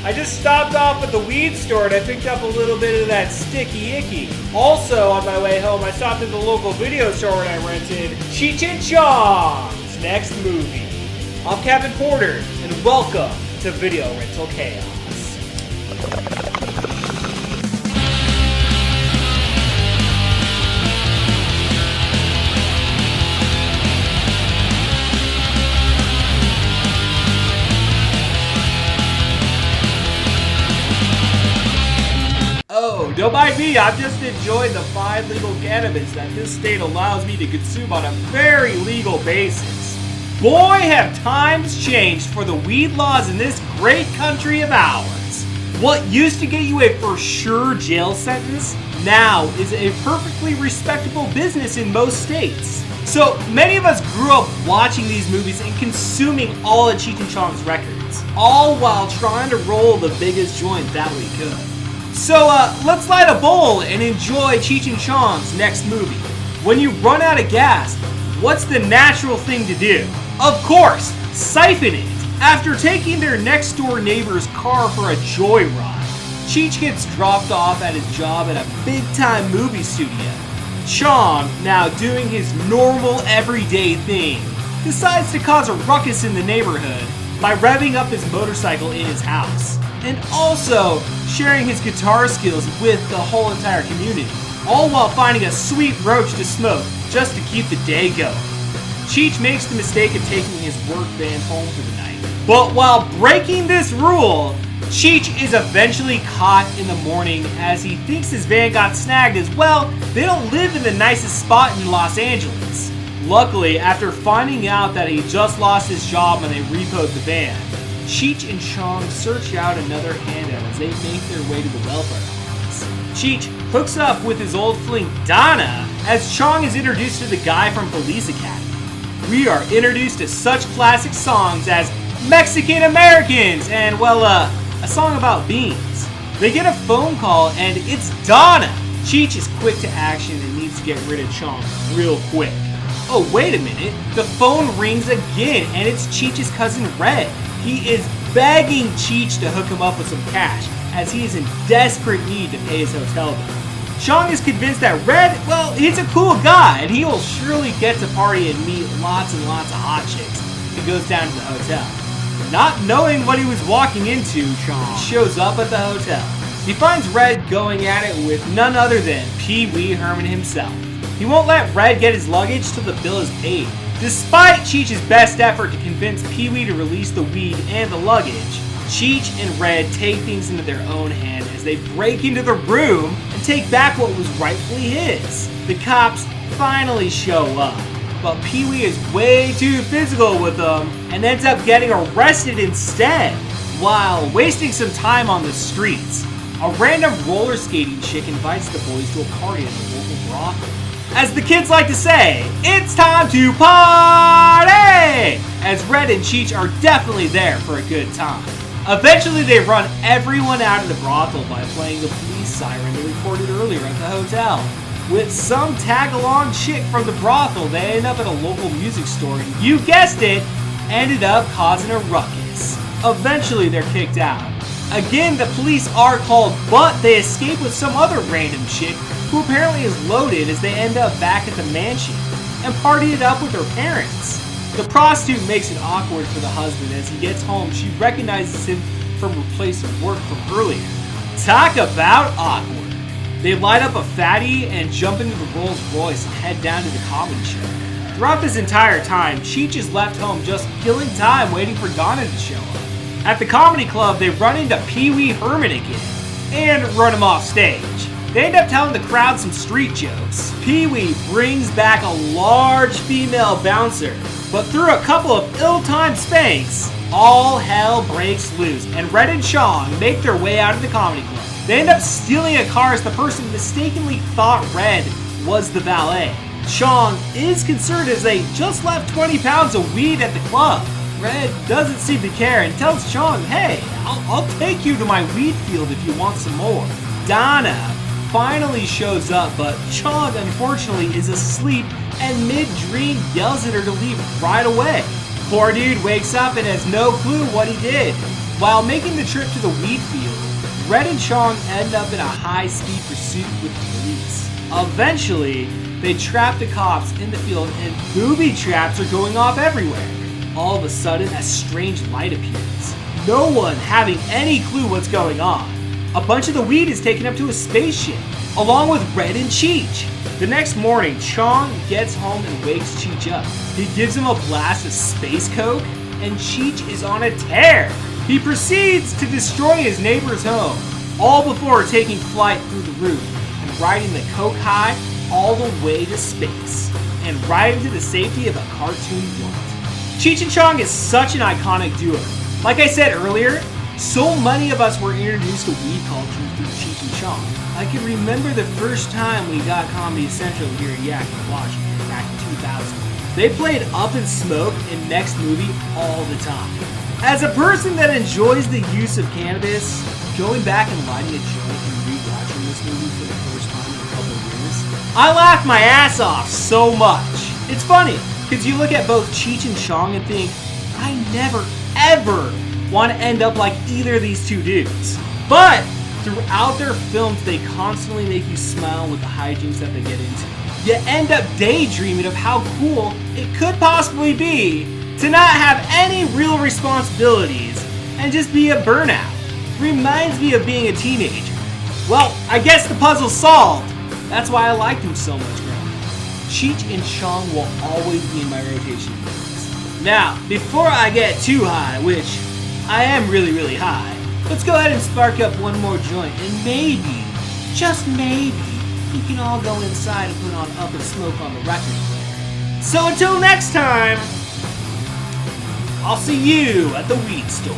I just stopped off at the weed store and I picked up a little bit of that sticky icky. Also, on my way home, I stopped at the local video store and I rented Cheech and Chongs' next movie. I'm Kevin Porter, and welcome to Video Rental Chaos. Oh, don't mind me, I'm just enjoying the fine legal cannabis that this state allows me to consume on a very legal basis. Boy, have times changed for the weed laws in this great country of ours. What used to get you a for sure jail sentence now is a perfectly respectable business in most states. So many of us grew up watching these movies and consuming all of Cheech and Chong's records, all while trying to roll the biggest joint that we could. So let's light a bowl and enjoy Cheech and Chong's next movie. When you run out of gas, what's the natural thing to do? Of course, siphon it. After taking their next door neighbor's car for a joyride, Cheech gets dropped off at his job at a big time movie studio. Chong, now doing his normal everyday thing, decides to cause a ruckus in the neighborhood by revving up his motorcycle in his house, and also sharing his guitar skills with the whole entire community, all while finding a sweet roach to smoke just to keep the day going. Cheech makes the mistake of taking his work van home for the night. But while breaking this rule, Cheech is eventually caught in the morning as he thinks his van got snagged as well. They don't live in the nicest spot in Los Angeles. Luckily, after finding out that he just lost his job when they repoed the van, Cheech and Chong search out another handout as they make their way to the welfare office. Cheech hooks up with his old fling Donna as Chong is introduced to the guy from Police Academy. We are introduced to such classic songs as Mexican Americans and, well, a song about beans. They get a phone call and it's Donna. Cheech is quick to action and needs to get rid of Chong real quick. Oh, wait a minute. The phone rings again and it's Cheech's cousin Red. He is begging Cheech to hook him up with some cash, as he is in desperate need to pay his hotel bill. Chong is convinced that Red, well, he's a cool guy, and he will surely get to party and meet lots and lots of hot chicks if he goes down to the hotel. Not knowing what he was walking into, Chong shows up at the hotel. He finds Red going at it with none other than Pee Wee Herman himself. He won't let Red get his luggage till the bill is paid. Despite Cheech's best effort to convince Pee Wee to release the weed and the luggage, Cheech and Red take things into their own hand as they break into the room and take back what was rightfully his. The cops finally show up, but Pee Wee is way too physical with them and ends up getting arrested instead, while wasting some time on the streets. A random roller skating chick invites the boys to a party at the local brothel. As the kids like to say, it's time to party! As Red and Cheech are definitely there for a good time. Eventually they run everyone out of the brothel by playing the police siren they recorded earlier at the hotel. With some tag-along chick from the brothel, they end up at a local music store and, you guessed it, ended up causing a ruckus. Eventually they're kicked out. Again, the police are called, but they escape with some other random chick who apparently is loaded as they end up back at the mansion and party it up with her parents. The prostitute makes it awkward for the husband as he gets home. She recognizes him from her place of work from earlier. Talk about awkward. They light up a fatty and jump into the Rolls Royce and head down to the comedy show. Throughout this entire time, Cheech is left home just killing time waiting for Donna to show up. At the comedy club, they run into Pee Wee Herman again and run him off stage. They end up telling the crowd some street jokes. Pee Wee brings back a large female bouncer, but through a couple of ill-timed spanks, all hell breaks loose, and Red and Chong make their way out of the comedy club. They end up stealing a car as the person mistakenly thought Red was the valet. Chong is concerned as they just left 20 pounds of weed at the club. Red doesn't seem to care and tells Chong, hey, I'll take you to my weed field if you want some more. Donna finally shows up, but Chong unfortunately is asleep and mid-dream yells at her to leave right away. Poor dude wakes up and has no clue what he did. While making the trip to the wheat field, Red and Chong end up in a high-speed pursuit with the police. Eventually, they trap the cops in the field and booby traps are going off everywhere. All of a sudden, a strange light appears. No one having any clue what's going on. A bunch of the weed is taken up to a spaceship, along with Red and Cheech. The next morning, Chong gets home and wakes Cheech up. He gives him a blast of space coke, and Cheech is on a tear. He proceeds to destroy his neighbor's home, all before taking flight through the roof and riding the coke high all the way to space, and right into the safety of a cartoon blunt. Cheech and Chong is such an iconic duo. Like I said earlier, so many of us were introduced to weed culture through Cheech and Chong. I can remember the first time we got Comedy Central here in Yakima, Washington, back in 2000. They played Up in Smoke and Next Movie all the time. As a person that enjoys the use of cannabis, going back and lighting a joint and rewatching this movie for the first time in a couple of years, I laughed my ass off so much. It's funny, because you look at both Cheech and Chong and think, I never, ever want to end up like either of these two dudes. But throughout their films, they constantly make you smile with the hijinks that they get into. You end up daydreaming of how cool it could possibly be to not have any real responsibilities and just be a burnout. Reminds me of being a teenager. Well, I guess the puzzle's solved. That's why I liked them so much growing up. Cheech and Chong will always be in my rotation movies. Now, before I get too high, which I am really, really high, let's go ahead and spark up one more joint, and maybe, just maybe, we can all go inside and put on Up in Smoke on the record player. So until next time, I'll see you at the weed store.